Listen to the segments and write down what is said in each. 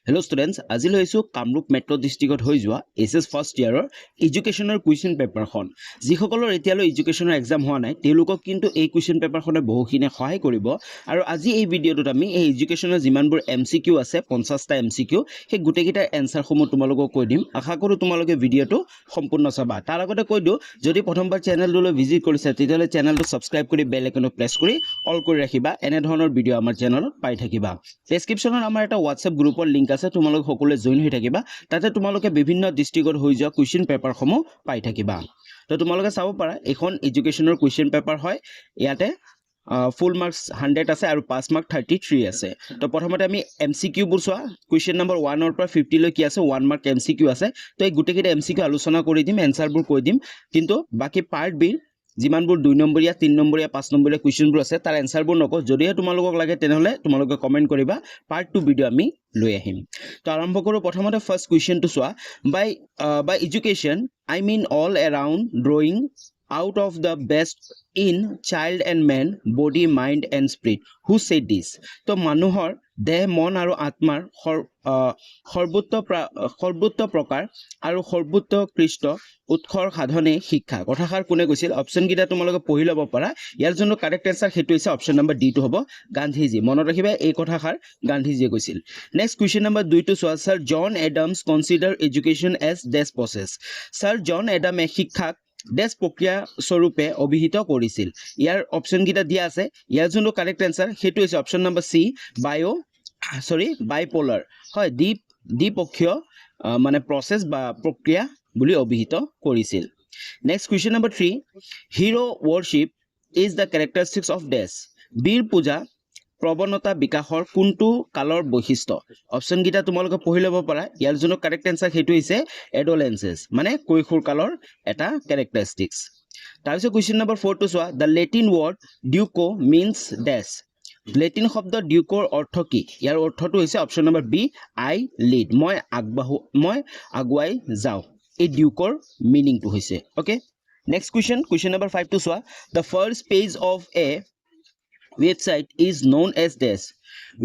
Hello students, আজি লৈছো Kamrup metro ডিস্ট্ৰিক্টত হৈ যোৱা এছএছ ফাৰ্ষ্ট ইয়াৰৰ এডুকেশ্যনৰ কুৱেশ্যন পেপাৰখন যিসকলৰ এতিয়ালৈ এডুকেশ্যনৰ এক্সাম হোৱা নাই তেওঁলোকক কিন্তু এই কুৱেশ্যন পেপাৰখনে বহুখিনি সহায় কৰিব আৰু আজি এই ভিডিঅ'টোত আমি এই এডুকেশ্যনৰ যিমানবোৰ এমচিকিউ আছে 50টা এমচিকিউ সেই গোটেইকেইটাৰ এনসাৰসমূহ তোমালোকক কৈ দিম আশা কৰো তোমালোকে ভিডিঅ'টো সম্পূৰ্ণ চাবা তাৰ আগতে কৈ দিও যদি প্ৰথমবাৰ চেনেলটোলৈ ভিজিট কৰিছা তেতিয়াহ'লে চেনেলটো সাবস্ক্ৰাইব কৰি বেল আইকনটো প্ৰেছ কৰি অল কৰি ৰাখিবা এনে ধৰণৰ ভিডিঅ' আমাৰ চেনেলত পাই থাকিবা ডেসক্ৰিপচনত আমাৰ এটা WhatsApp গ্ৰুপৰ লিংক আছে তোমালোক সকলোৱে জয়েন হৈ থাকিবা তাতে তোমালোকে বিভিন্ন ডিস্ট্ৰিক্টৰ হৈ যোৱা কুৱেশ্যন পেপাৰসমূহ পাই থাকিবা তো তোমালোকে চাব পাৰা এখন এডুকেশ্যনৰ কুৱেশ্যন পেপাৰ হয় ইয়াতে ফুল মাৰ্কস 100 আছে আৰু পাস মাৰ্ক 33 আছে তো প্ৰথমতে আমি এমসিকিউ বোৰ চোৱা কুৱেশ্যন নম্বৰ 1 ৰ পৰা 50 লৈ কি আছে 1 মাৰ্ক এমসিকিউ আছে তো এই গুটেকেটা এমসিকিউ আলোচনা কৰি দিম এনসাৰ বোৰ কৈ দিম কিন্তু বাকি পাৰ্ট বি যিমানবোৰ 2 নম্বৰীয়া 3 নম্বৰীয়া 5 নম্বৰীয়া কুৱেশ্যনবোৰ আছে তাৰ এনসাৰবোৰ নকও যদিহে তোমালোকক লাগে তেনেহলে তোমালোকে কমেন্ট কৰিবা পাৰ্ট 2 ভিডিও আমি লৈ আহিম তো আৰম্ভ কৰো প্ৰথমতে ফাৰ্স্ট কুৱেশ্যনটো চোৱা by education I mean all around drawing out of the best in child and man body mind and spirit who said this to manuhor দেহ মন আৰু আত্মাৰ সৰ্বোত্ত প্ৰকাৰ আৰু সৰ্বোৎকৃষ্ট উৎসৰ সাধনে শিক্ষা কথাষাৰ কোনে কৈছিল অপচন কিটা তোমালোকে পঢ়ি ল'ব পাৰা ইয়াৰ জন্য কাৰেক্ট আনসাৰ হেতু হৈছে অপচন নম্বৰ ডি টো হ'ব গান্ধীজি মনত ৰাখিবা এই কথাষাৰ গান্ধীজিয়ে কৈছিল নেক্সট কুৱেশ্যন নম্বৰ 2 টো চোৱা sir John Adams consider education as this process sir John এডামে শিক্ষাক দেশ প্ৰক্ৰিয়া স্বৰূপে অভিহিত কৰিছিল ইয়াৰ অপচন কিটা দিয়া আছে ইয়াৰ জন্য কাৰেক্ট আনসাৰ হেতু হৈছে অপচন নম্বৰ সি বাইপোলাৰ হয় দ্বিপক্ষীয় মানে প্ৰসেস বা প্ৰক্ৰিয়া বুলি অভিহিত কৰিছিল next question number 3 hero worship is the characteristics of death বীৰ পূজা প্ৰবণতা বিকাশৰ কোনটো কালৰ বৈশিষ্ট্য অপচন কিটা তোমালোকে পঢ়ি ল'ব পাৰা ইয়াৰ জন্য কাৰেক্ট আনসাৰ হেতু হৈছে এডোলেন্সেস মানে কৈশোৰ কালৰ এটা ক্যাৰেক্টাৰিষ্টিক্স তাৰপিছত কুৱেশ্যন নম্বৰ 4 টো চোৱা the latin word duco means dash Latin শব্দ ডিউকৰ অৰ্থ কি ইয়াৰ অৰ্থটো হৈছে অপচন নম্বৰ বি আই লিড মই আগুৱাই যাও এই ডিউকৰ মিনিংটো হৈছে ওকে নেক্সট কুৱেশ্যন নম্বৰ 5 টো চোৱা the first page of a website is known as this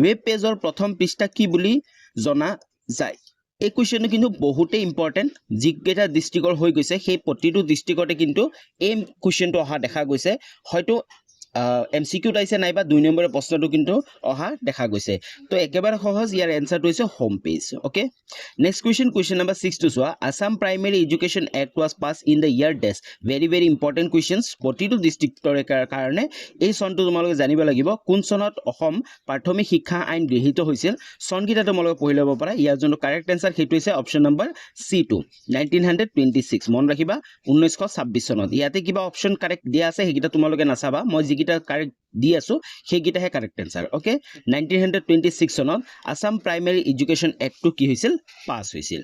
web page or প্ৰথম পৃষ্ঠা কি বুলি জনা যায় এই কুৱেশ্যনটো কিন্তু বহুতে ইম্পৰ্টেন্ট জিকেটা ডিস্ট্ৰিক্টৰ হৈ গৈছে সেই প্ৰতিটো ডিস্ট্ৰিক্টতে কিন্তু এই কুৱেশ্যনটো অহা দেখা গৈছে হয়তো এমসিকিউ আইছে নাইবা 2 নম্বৰৰ প্ৰশ্নটো কিন্তু অহা দেখা গৈছে তো একেবাৰে সহজ ইয়াৰ এনসাৰটো হৈছে home page okay next question number 6 টো চোৱা Assam primary education act was pass in the year dash very important questions প্ৰতিটো ডিস্ট্ৰিক্টৰ কাৰণে এই চনটো তোমালোকে জানিব লাগিব কোন চনত অসম প্ৰাথমিক শিক্ষা আইন গৃহীত হৈছিল চনকিটা তোমালোকে পঢ়ি ল'ব পাৰা ইয়াৰ জন্য কাৰেক্ট আনসাৰ হেতু হৈছে অপচন নম্বৰ C2 1926 মন ৰাখিবা 1926 চনত ইয়াতে কিবা অপচন কাৰেক্ট দিয়া আছে হেকিটা তোমালোকে নাচাবা মই জিকিটা কাৰেক্ট দি আছো হেকিটাহে কাৰেক্ট আনসাৰ ওকে 1926 চনত আসাম প্ৰাইমেৰী এডুকেশ্যন এক্টটো কি হৈছিল পাস হৈছিল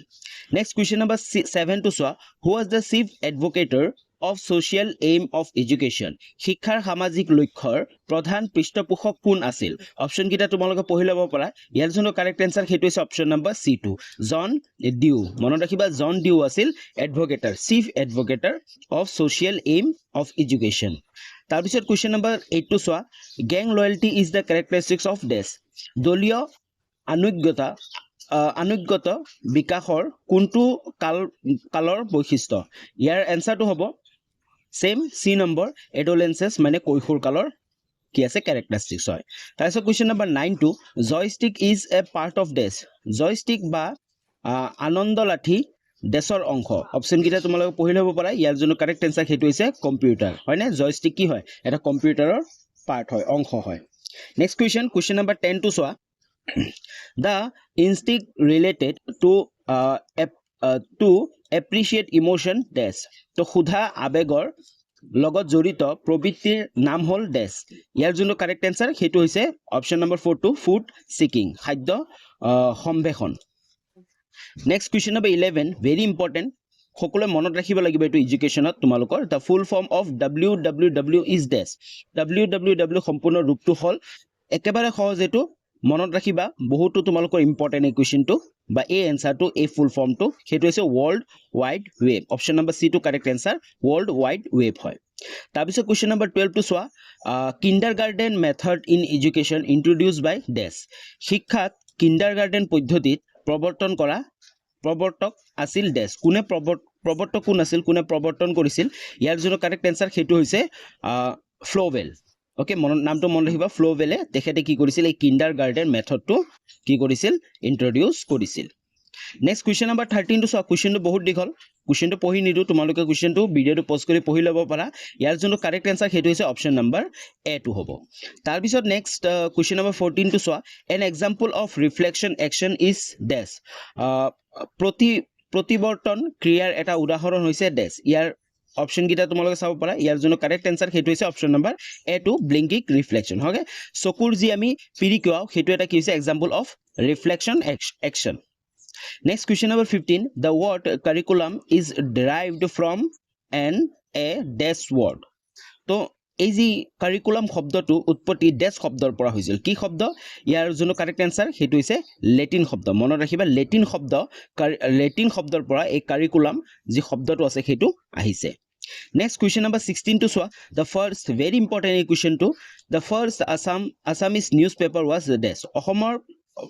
নেক্সট কুৱেশ্যন নম্বৰ 7 টো চোৱা হু ওয়াজ দ্য চিফ এডভোকেটৰ of social aim of education শিক্ষাৰ সামাজিক লক্ষ্যৰ প্ৰধান পৃষ্ঠপোষক কোন আছিল অপচন কিটা তোমালোকে পঢ়ি ল'ব পাৰা ইয়াৰ জন্য কাৰেক্ট আনসাৰ হেতু হৈছে অপচন নম্বৰ C2 জন ডিউ মনত ৰাখিবা জন ডিউ আছিল এডভোকেটৰ চিফ এডভোকেটৰ of social aim of education তাৰপিছত কুৱেশ্যন নম্বৰ 8 টো চোৱা gang loyalty is the characteristics of dash দলীয় আনুগত বিকাশৰ কোনটো কালৰ বৈশিষ্ট্য ইয়াৰ এনসাৰটো হ'ব সেম সি নম্বৰ এডোলেন্সেস মানে কৈশোৰ কালৰ কি আছে ক্যাৰেক্টাৰিষ্টিক্স হয় তাৰপিছত কুৱেশ্যন নম্বৰ 9 টো joystick is a part of দেশ জয়ষ্টিক বা আনন্দ লাঠি দেশৰ অংশ অপচন কিটা তোমালোকে পঢ়ি ল'ব পাৰা ইয়াৰ জন্য কাৰেক্ট আনসাৰ হেতু হৈছে কম্পিউটাৰ হয় না জয়ষ্টিক কি হয় এটা কম্পিউটাৰৰ পাৰ্ট হয় অংশ হয় নেক্সট কুৱেশ্যন নম্বৰ 10 টো চোৱা the instinct related to appreciate emotion dash তো খুদা আবেগৰ লগত জড়িত প্ৰবৃত্তিৰ নাম হল dash ইয়াৰ জন্য কাৰেক্ট আনসাৰ হেতু হৈছে অপচন নম্বৰ 4 টো ফুড সিকিং খাদ্য সম্বেষণ next question number 11 very important সকলোৱে মনত ৰাখিব লাগিব এটো এডুকেশ্যনত তোমালোকৰ the full form of www is dash www সম্পূৰ্ণ ৰূপটো হল একেবাৰে সহজ এটো মনত ৰাখিবা বহুতো তোমালোকৰ ইম্পৰ্টেন্ট এই কুৱেশ্যনটো বা এই এনসাৰটো এই ফুল ফৰ্মটো হেতু হৈছে world wide web option number C টো correct answer world wide web হয় তাৰপিছত কুৱেশ্যন নম্বৰ 12 টো চোৱা কিণ্ডাৰগাৰ্টেন মেথড ইন এডুকেশ্যন ইন্ট্ৰোডিউসড বাই ডেছ শিক্ষাত কিণ্ডাৰগাৰ্টেন পদ্ধতিত প্ৰৱৰ্তক আছিল ডেছ কোনে প্ৰৱৰ্তক কোন আছিল কোনে প্ৰৱৰ্তন কৰিছিল ইয়াৰ জন্য কাৰেক্ট এনসাৰ হেতু হৈছে ফ্লোৱেল ওকে নামটো মন ৰাখিবা ফ্লোৱেলে তেখেতে কি কৰিছিল এই কিণ্ডাৰগাৰ্টেন মেথডটো কি কৰিছিল ইন্ট্ৰোডিউস কৰিছিল নেক্সট কোৱেশ্চন নাম্বাৰ 13 টো কোৱেশ্চনটো বহুত দীঘল কোৱেশ্চনটো পঢ়ি নিদু তোমালোকে কোৱেশ্চনটো ভিডিওটো পজ কৰি পঢ়ি ল'ব পাৰা ইয়াৰ জন্য কাৰেক্ট এনসাৰ হেতু হৈছে অপচন নাম্বাৰ এ টু হ'ব তাৰ পিছত নেক্সট কোৱেশ্চন নাম্বাৰ 14 টো an example of reflection action is dash প্ৰতিবৰ্তন ক্ৰিয়াৰ এটা উদাহৰণ হৈছে ডেছ ইয়াৰ অপশন গিটা তোমালোকে চাব পাৰা ইয়াৰ জন্য কাৰেক্ট এনসাৰ হেতু হৈছে অপশন নাম্বাৰ এ টু ব্লিংকিং ৰিফ্লেকশন হগে চকুৰ যি আমি পিৰিকিয়াও হেতু এটা কি হৈছে example of reflection action Next question number 15. The word curriculum is derived from a dash word. So, এই যে কারিকুলাম শব্দটো উৎপত্তি ডেছ শব্দৰ পৰা হৈছিল কি শব্দ ইয়াৰ জন্য কাৰেক্ট আনসাৰ হেতু হৈছে লেটিন শব্দ মনত ৰাখিবা লেটিন শব্দৰ পৰা এই কারিকুলাম যি শব্দটো আছে হেতু আহিছে Next question number 16 to the first very important question to the first Assamese newspaper was the dash অসমৰ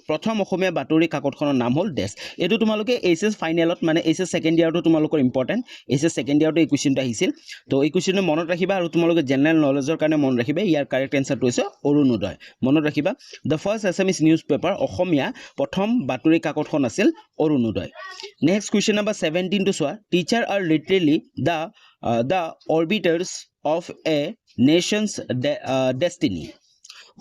প্ৰথম অসমীয়া বাতৰি কাকতখনৰ নাম হ'ল ডেছ এটো তোমালোকে এসএস ফাইনেলত মানে এসএস সেকেন্ড ইয়াৰটো তোমালোকৰ ইম্পৰ্টেন্ট এসএস সেকেন্ড ইয়াৰটো এই কোৱেশ্চনটো আহিছিল তো এই কোৱেশ্চনটো মনত ৰাখিবা আৰু তোমালোকে জেনাৰেল নলেজৰ কাৰণে মনত ৰাখিবা ইয়াৰ কাৰেক্ট আনসাৰটো হৈছে অৰুণোদয় মনত ৰাখিবা the first Assamese newspaper অসমীয়া প্ৰথম বাতৰি কাকতখন আছিল Arunodoi next question number 17 to teacher are literally the orbiters of a nation's destiny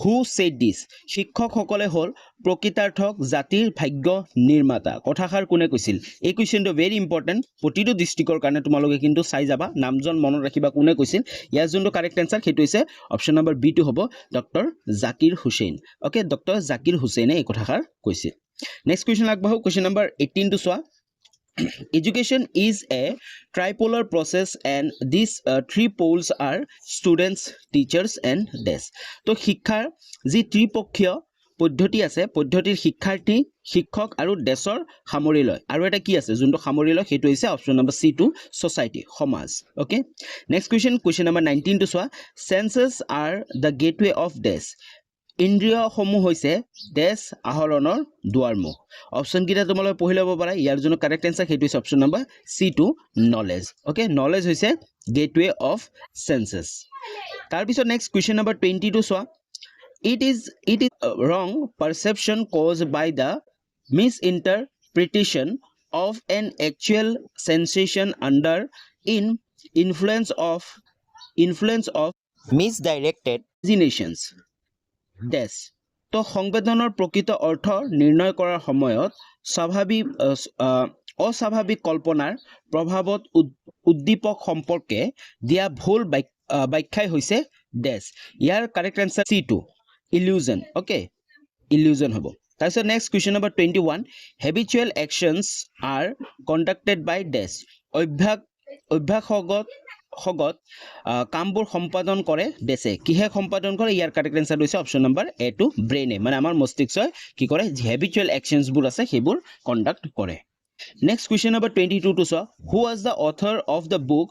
Who said this? শিক্ষকসকলে হল প্ৰকৃতাৰ্থক জাতিৰ ভাগ্য নিৰ্মাতা কথাষাৰ কোনে কৈছিল এই কোৱেশ্চনটো ভেৰি ইম্পৰ্টেন্ট প্ৰতিটো ডিস্ট্ৰিক্টৰ কাৰণে তোমালোকে কিন্তু চাই যাবা নামজন মনত ৰাখিবা কোনে কৈছিল ইয়াৰ জন্য কাৰেক্ট আনসাৰ হেতু হৈছে অপচন নাম্বাৰ বি টু হ'ব doctor Zakir Hussain okay doctor Zakir হুসেইনে এই কথাষাৰ কৈছিল নেক্সট কোৱেশ্চন আগবাঢ়ো question number 18 to Education is a tripolar process and these three poles are students, teachers and desk. তো শিক্ষাৰ যি ত্ৰিপক্ষীয় পদ্ধতি আছে পদ্ধতিৰ শিক্ষাৰ্থী শিক্ষক আৰু দেশৰ সামৰি লয় আৰু এটা কি আছে যোনটো সামৰি লয় হেতু হৈছে অপচন নাম্বাৰ সি টু সোসাইটি সমাজ okay next question number 19 to senses are the gateway of desk ইন্দ্ৰিয় সমূহ হৈছে দেশ আহৰণৰ দুৱাৰমুখ অপচন কিটা তোমালোকে পঢ়ি ল'ব পাৰা ইয়াৰ জন্য কাৰেক্ট আনসাৰ হেতু হৈছে option number C to knowledge okay knowledge হৈছে গেটৱে অফ সেন্সেস তাৰ পিছত next question number 20 to it is wrong perception caused by the misinterpretation of an actual sensation under influence of misdirected imaginations ডেছ তো সংবেদনৰ প্ৰকৃত অৰ্থ নিৰ্ণয় কৰাৰ সময়ত অস্বাভাৱিক কল্পনাৰ প্ৰভাৱত উদ্দীপক সম্পৰ্কে দিয়া ভুল ব্যাখ্যাই হৈছে ডেছ ইয়াৰ কাৰেক্ট আনসাৰ সি টু ইলিউজন ওকে ইলিউজন হ'ব তাৰপিছত next question number 21 habitual actions are conducted by ডেছ অভ্যাসগত কামবোৰ সম্পাদন কৰে ডেছে কিহে সম্পাদন কৰে ইয়াৰ কাৰেক্ট আনসাৰ হৈছে অপচন নাম্বাৰ এ টু ব্ৰেইনে মানে আমাৰ মস্তিষ্কই কি কৰে হেবিচুৱেল একশনছ বোৰ আছে সেইবোৰ কন্ডাক্ট কৰে next question number 22 to who was the author of the book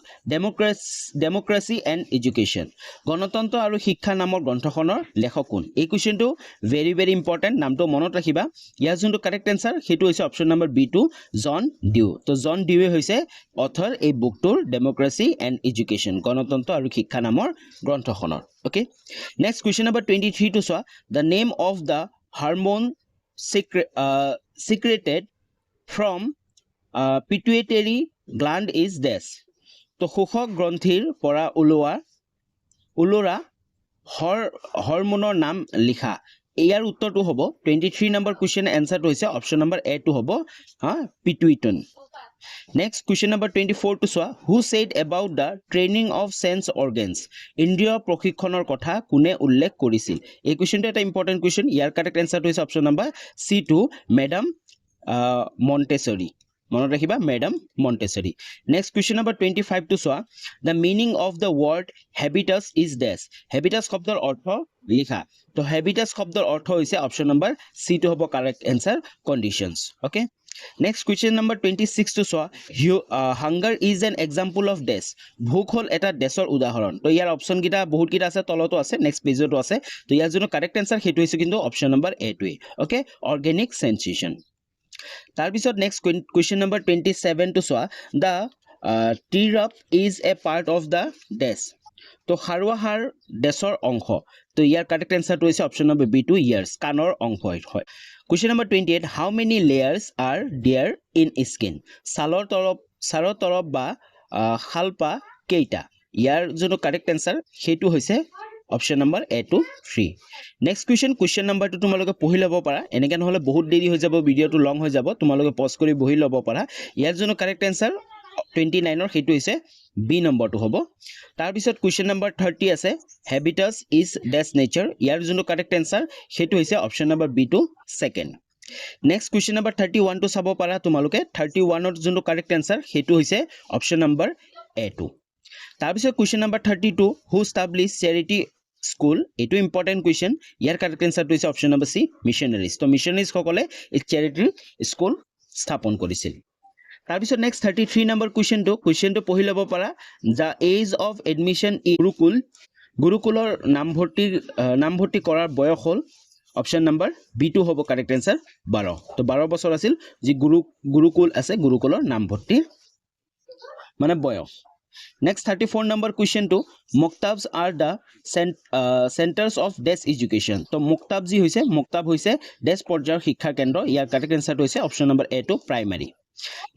democracy and education গণতন্ত্ৰ আৰু শিক্ষা নামৰ গ্ৰন্থখনৰ লেখক কোন এই কোৱেশ্চনটো ভেৰি ভেৰি ইম্পৰ্টেন্ট নামটো মনত ৰাখিবা ইয়াৰ যোনটো কাৰেক্ট আনসাৰ হেতু হৈছে অপচন নাম্বাৰ বি টু জন ডিউ তো জন ডিউৱে হৈছে অথৰ এই বুকটোৰ ডেমক্ৰেসি এণ্ড এডুকেশ্যন গণতন্ত্ৰ আৰু শিক্ষা নামৰ গ্ৰন্থখনৰ okay next question number 23 to the name of the hormone secreted from pituitary gland is this তো শোষক গ্ৰন্থিৰ পৰা ওলোৱা হৰমোনৰ নাম লিখা ইয়াৰ উত্তৰটো হ'ব 23 নম্বৰ কোৱেশ্চন আনসাৰটো হৈছে অপচন নম্বৰ এ টু হ'ব পিটুইটন next question number 24 to who said about the training of sense organs ইন্দ্ৰিয় প্ৰশিক্ষণৰ কথা কোনে উল্লেখ কৰিছিল এই কোৱেশ্চনটো এটা ইম্পৰ্টেন্ট কোৱেশ্চন ইয়াৰ কাৰেক্ট আনসাৰটো হৈছে option number C two madam Montessori মনত ৰাখিবা madam Montessori next question number 25 to the meaning of the word habitus is this habitus শব্দৰ অৰ্থ লিখা তো habitus শব্দৰ অৰ্থ হৈছে অপচন নম্বৰ সি টু হ'ব correct answer conditions okay next question number 26 to hunger is an example of this ভোক হল এটা দেশৰ উদাহৰণ তো ইয়াৰ অপচন কিটা বহুত কিটা আছে তলতো আছে নেক্সট পেজতো আছে তো ইয়াৰ জন্য কাৰেক্ট আনসাৰ হেতু হৈছে কিন্তু অপচন নম্বৰ এ টু ওকে অৰ্গেনিক সেন্সেশন তাৰ পিছত নেক্সট কুৱেশ্যন নম্বৰ 27 টো চোৱা the Tirap is a part of the dash তো হাৰুৱা হাৰ ডেছৰ অংশ তো ইয়াৰ কাৰেক্ট এনসাৰটো হৈছে অপশ্যন নম্বৰ বি টু ইয়াৰ্ছ কাণৰ অংশ হয় question number 28 how many layers are there in skin ছালৰ তৰপ বা শালপা কেইটা ইয়াৰ যোনটো কাৰেক্ট এনসাৰ সেইটো হৈছে option number A two 3 next question number 2 তোমালোকে পঢ়ি ল'ব পাৰা এনেকৈ নহ'লে বহুত দেৰি হৈ যাব ভিডিঅ'টো লং হৈ যাব তোমালোকে পজ কৰি বহি ল'ব পাৰা ইয়াৰ যোনটো কাৰেক্ট এনসাৰ 29 ৰ সেইটো হৈছে বি নম্বৰটো হ'ব তাৰ পিছত কুৱেশ্যন নম্বৰ 30 আছে হেবিটাছ ইজ ডেছ নেচাৰ ইয়াৰ যোনটো কাৰেক্ট এনসাৰ সেইটো হৈছে অপশ্যন নম্বৰ বি টু সেকেন্ড নেক্সট কুৱেশ্যন নম্বৰ 31 টো চাব পাৰা তোমালোকে 31 ৰ যোনটো কাৰেক্ট এনসাৰ সেইটো হৈছে অপশ্যন নম্বৰ এ টু তাৰ পিছত কুৱেশ্যন নম্বৰ 32 হু এষ্টাব্লিছ চেৰিটি স্কুল এটো ইম্পৰ্টেন্ট কুৱেশ্যন ইয়াৰ কাৰেক্ট এনসাৰটো হৈছে অপশ্যন নম্বৰ সি মিশনাৰিজ তো মিশনাৰিজ সকলে এই চেৰিটি স্কুল স্থাপন কৰিছিল তাৰ পিছত নেক্সট 33 নম্বৰ কুৱেশ্যনটো পঢ়ি ল'ব পাৰা দা এজ অফ এডমিশন ইন গুৰুকুলৰ নামভৰ্তি কৰাৰ বয়স হ'ল অপশ্যন নম্বৰ বি টু হ'ব কাৰেক্ট এনসাৰ 12 তো 12 বছৰ আছিল যি গুৰুকুল আছে গুৰুকুলৰ নামভৰ্তি মানে বয়স নেক্সট 34 নম্বৰ কুৱেশ্যনটো মুক্তাবছ are the centres of dash education তো মুক্তাব হৈছে ডেছ পৰ্যায়ৰ শিক্ষা কেন্দ্ৰ ইয়াৰ কাৰেক্ট এনসাৰটো হৈছে option number A two primary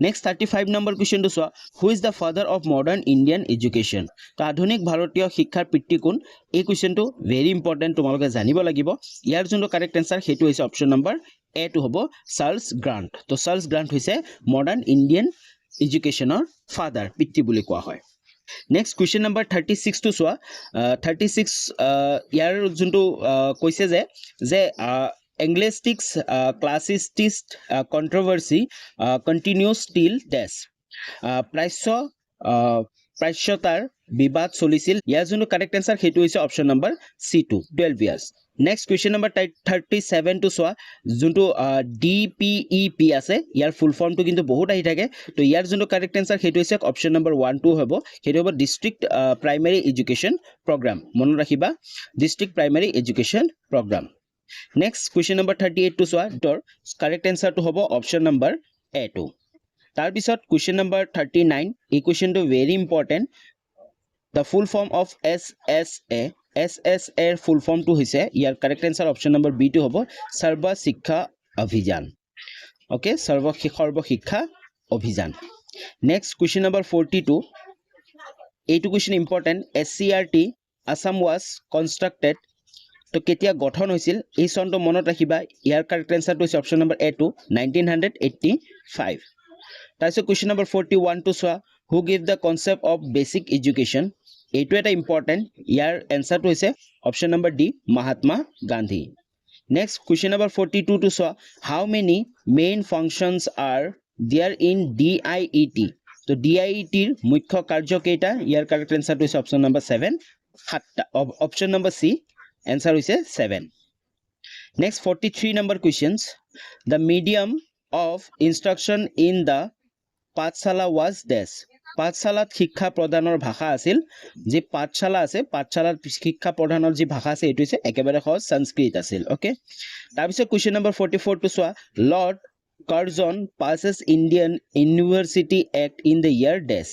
next 35 number কুৱেশ্যনটো চোৱা who is the father of modern Indian education তো আধুনিক ভাৰতীয় শিক্ষাৰ পিতৃ কোন এই কুৱেশ্যনটো ভেৰি ইম্পৰ্টেণ্ট তোমালোকে জানিব লাগিব ইয়াৰ যোনটো কাৰেক্ট এনসাৰ সেইটো হৈছে অপশ্যন নম্বৰ এ টু হ'ব চাৰ্লছ গ্ৰাণ্ট তো চাৰ্লছ গ্ৰাণ্ট হৈছে মডাৰ্ণ ইণ্ডিয়ান এডুকেশ্যনৰ ফাদাৰ পিতৃ বুলি কোৱা হয় নেক্সট কুৱেশ্যন নম্বৰ 36 টো চোৱা 36 ইয়াৰ যোনটো কৈছে যে Anglistic classicist controversy continues till death. প্ৰাচ্যতাৰ বিবাদ চলিছিল ইয়াৰ যোনটো কাৰেক্ট এনসাৰ সেইটো হৈছে অপশ্যন নম্বৰ সি টু 12 ইয়াৰ্ছ নেক্সট কুৱেশ্যন নম্বৰ 37 টো চোৱা যোনটো DPEP আছে ইয়াৰ ফুল ফৰ্মটো কিন্তু বহুত আহি থাকে তো ইয়াৰ যোনটো কাৰেক্ট এনসাৰ সেইটো হৈছে অপশ্যন নম্বৰ 1 2 হ'ব সেইটো হ'ব ডিস্ট্ৰিক্ট প্ৰাইমাৰী এডুকেশ্যন প্ৰগ্ৰাম মনত ৰাখিবা district primary education program next question number 38 টো চোৱা তোৰ কাৰেক্ট এনসাৰটো হ'ব অপশ্যন নম্বৰ এ টু তাৰ পিছত কুৱেশ্যন নম্বৰ 39 এই কুৱেশ্যনটো very important the full form of SSA এৰ ফুল ফৰ্মটো হৈছে ইয়াৰ correct answer option number B টু হ'ব সৰ্ব শিক্ষা অভিযান ওকে সৰ্ব শিক্ষা অভিযান নেক্সট কুৱেশ্যন নম্বৰ 42 এইটো question important SCRT Assam was constructed তো কেতিয়া গঠন হৈছিল এই চনটো মনত ৰাখিবা ইয়াৰ কাৰেক্ট এনসাৰটো হৈছে অপশ্যন নম্বৰ এ টু 1985 তাৰপিছত কুৱেশ্যন নম্বৰ 41 টো চোৱা who give the concept of basic education এইটো এটা ইম্পৰ্টেন্ট ইয়াৰ এনসাৰটো হৈছে option number D Mahatma Gandhi next question number 42 টো চোৱা how many main functions are there in DIET তো DIET ৰ মুখ্য কাৰ্য কেইটা ইয়াৰ কাৰেক্ট এনসাৰটো হৈছে অপশ্যন নম্বৰ 7 সাতটা option number C answer is 7 next 43 number questions the medium of instruction in the pathshala was this pathshalat শিক্ষা প্ৰদানৰ ভাষা আছিল যে পাঠশালা আছে পাঠশালাৰ শিক্ষা প্ৰদানৰ যে ভাষা আছে এটো হৈছে একেবাৰে সহজ সংস্কৃত আছিল ওকে তাৰ পিছত question number 44 টো চোৱা Lord Curzon passes Indian University Act in the year dash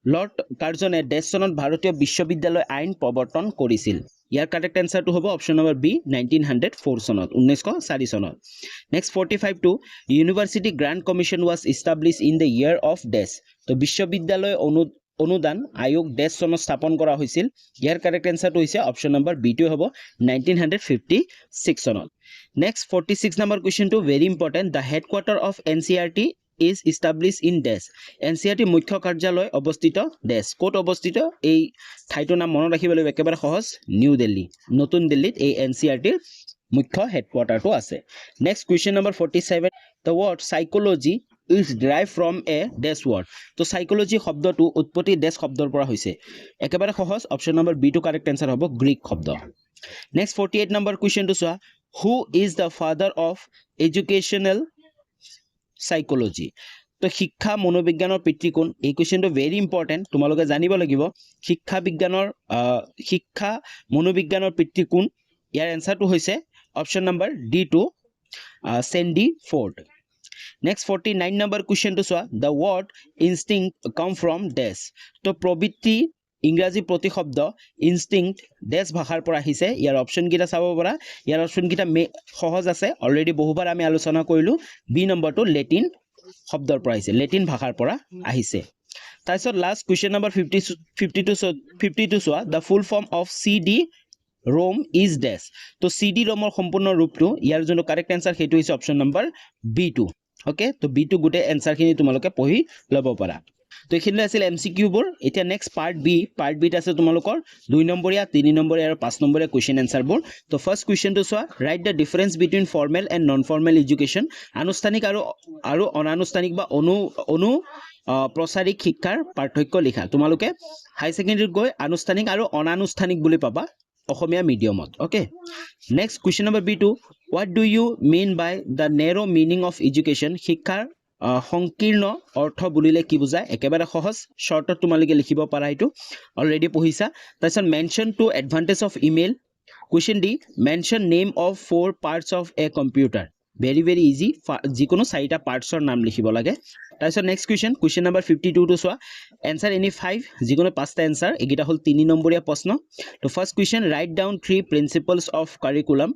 Lord কাৰ্জনে ডেছ চনত ভাৰতীয় বিশ্ববিদ্যালয় আইন প্ৰৱৰ্তন কৰিছিল ইয়াৰ কাৰেক্ট এনসাৰটো হ'ব অপশ্যন নম্বৰ বি 1904 চনত 1904 চনত নেক্সট 45 টো university grant commission was establish in the year of dash তো বিশ্ববিদ্যালয় অনুদান আয়োগ ডেছ চনত স্থাপন কৰা হৈছিল ইয়াৰ কাৰেক্ট এনসাৰটো হৈছে অপশ্যন নম্বৰ বি টু হ'ব 1956 চনত নেক্সট 46 নম্বৰ কুৱেশ্যনটো very important the headquarter of NCERT is established in Desh NCERT মুখ্য কাৰ্যালয় অৱস্থিত ডেছ কোট অৱস্থিত এই ঠাইটোৰ নাম মনত ৰাখিব লাগিব একেবাৰে সহজ নিউ দিল্লী নতুন দিল্লীত এই NCERT ৰ মুখ্য হেডকোৱাৰ্টাৰটো আছে next question number 47 the word psychology is derived from a dash word তো সাইকোলজি শব্দটো উৎপত্তি ডেছ শব্দৰ পৰা হৈছে একেবাৰে সহজ অপশ্যন নম্বৰ বি টু কাৰেক্ট এনসাৰ হ'ব গ্ৰীক শব্দ নেক্সট 48 নম্বৰ কুৱেশ্যনটো চোৱা who is the father of educational psychology তো শিক্ষা মনোবিজ্ঞানৰ পিতৃ কোন এই কোৱেশ্যনটো ভেৰি ইম্পৰ্টেন্ট তোমালোকে জানিব লাগিব শিক্ষা মনোবিজ্ঞানৰ পিতৃ কোন ইয়াৰ এনসাৰটো হৈছে অপশ্যন নম্বৰ ডি টু চেণ্ডি ফৰ্ড Next 49 number question to soa. The word instinct come from dash. To probiti ইংৰাজী প্ৰতিশব্দ ইনষ্টিংক্ট ডেছ ভাষাৰ পৰা আহিছে ইয়াৰ অপচন কিটা চাব পৰা ইয়াৰ অপচন কিটা সহজ আছে অলৰেডি বহুবাৰ আমি আলোচনা কৰিলো বি নম্বৰটো লেটিন শব্দৰ পৰা আহিছে লেটিন ভাষাৰ পৰা আহিছে তাৰপিছত লাষ্ট কুৱেশ্যন নম্বৰ 52 চোৱা the full form of CD ROM is dash তো CD ROM ৰ সম্পূৰ্ণ ৰূপটো ইয়াৰ যোনটো কাৰেক্ট আনসাৰ সেইটো হৈছে অপচন নম্বৰ B2 ওকে তো B2 গুটে আনসাৰ খিনি তোমালোকে পঢ়ি লব পাৰা তো এখিনলৈ আছিল MCQ বোৰ এতিয়া নেক্সট পাৰ্ট বি আছে তোমালোকৰ 2 নম্বৰীয়া 3 নম্বৰীয়া আৰু 5 নম্বৰীয়া কোৱেশ্চন আনসাৰ বোৰ তো ফাৰ্স্ট কোৱেশ্চন টো চোৱা right the difference between formal and non formal education আনুষ্ঠানিক আৰু অনানুষ্ঠানিক বা অনু প্ৰচাৰিক শিক্ষাৰ পাৰ্থক্য লিখা তোমালোকে হাই সেকেন্ডাৰীত গৈ আনুষ্ঠানিক আৰু অনানুষ্ঠানিক বুলি পাবা অসমীয়া মিডিয়ামত okay next question number B2 what do you mean by the narrow meaning of education শিক্ষাৰ সংকীৰ্ণ অৰ্থ বুলিলে কি বুজায় একেবাৰে সহজ শৰ্টত তোমালোকে লিখিব পাৰা এটো অলৰেডি পঢ়িছা তাৰছত mention two advantage of email question D mention name of 4 parts of a computer very easy যিকোনো চাৰিটা পাৰ্টছৰ নাম লিখিব লাগে তাৰছত নেক্সট কোৱেশ্চন নম্বৰ 52 টু সোৱা এনসাৰ এনি 5 যিকোনো পাঁচটা এনসাৰ এগিটা হল 3 নম্বৰীয়া প্ৰশ্ন তো first question write down 3 principles of curriculum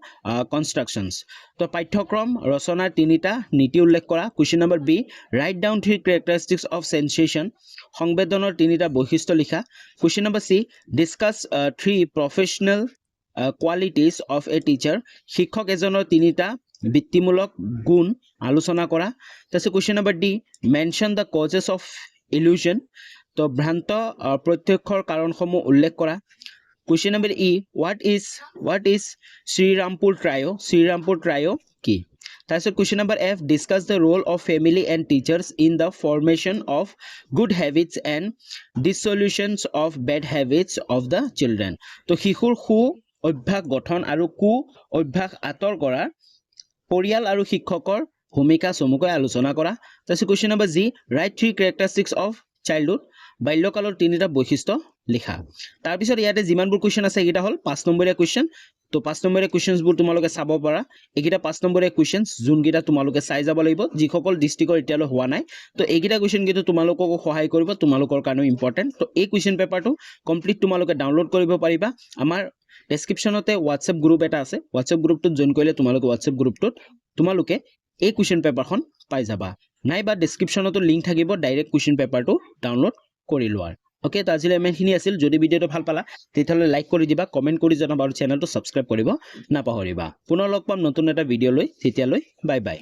constructions তো পাঠ্যক্ৰম ৰচনাৰ তিনিটা নীতি উল্লেখ কৰা question number B write down 3 characteristics of sensation সংবেদনৰ তিনিটা বৈশিষ্ট্য লিখা question number C discuss 3 professional qualities of a teacher শিক্ষক এজনৰ তিনিটা বৃত্তিমূলক গুণ আলোচনা কৰা তাৰপিছত question number D mention the causes of illusion তো ভ্ৰান্ত প্ৰত্যক্ষৰ কাৰণসমূহ উল্লেখ কৰা question number E what is Serampore trio কি তাৰপিছত question number F discuss the role of family and teachers in the formation of good habits and dissolutions of bad habits of the children তো শিশুৰ সু অভ্যাস গঠন আৰু কু অভ্যাস আতৰ কৰা পৰিয়াল আৰু শিক্ষকৰ ভূমিকা চমুকৈ আলোচনা কৰা তাৰপিছত question number G write 3 characteristics of childhood বাল্যকালৰ তিনিটা বৈশিষ্ট্য লিখা তাৰ পিছত ইয়াতে যিমানবোৰ কোৱেশ্চন আছে এটা হল 5 নম্বৰীয়া কোৱেশ্চন তো 5 নম্বৰীয়া কোৱেশ্চনছ বোৰ তোমালোকে চাব পাৰা একিটা 5 নম্বৰীয়া কোৱেশ্চনছ যোনকিটা তোমালোকে চাই যাব লাগিব যিসকল ডিস্ট্ৰিক্টৰ এতিয়ালৈ হোৱা নাই তো এইকিটা কোৱেশ্চন কিন্তু তোমালোকক সহায় কৰিব তোমালোকৰ কাৰণে ইম্পৰ্টেন্ট তো এই কোৱেশ্চন পেপাৰটো কমপ্লিট তোমালোকে ডাউনলোড কৰিব পাৰিবা আমাৰ ডেসক্ৰিপশনতে WhatsApp গ্ৰুপ এটা আছে WhatsApp গ্ৰুপটোত জয়েন কৰিলে তোমালোকে WhatsApp গ্ৰুপটোত তোমালোকে এই কোৱেশ্চন পেপাৰখন পাই যাবা নাইবা ডেসক্ৰিপশনতো লিংক থাকিব ডাইৰেক্ট কোৱেশ্চন পেপাৰটো ডাউনলোড কৰি লোৱাৰ ওকে তো আজিলৈ ইমানখিনি আছিল যদি ভিডিওটো ভাল পালা তেতিয়াহলে লাইক কৰি দিবা কমেন্ট কৰি জনাবা আৰু চেনেলটো সাবস্ক্ৰাইব কৰিব নাপাহৰিবা পুনৰ লগ পাম নতুন এটা ভিডিও লৈ তেতিয়ালৈ বাই বাই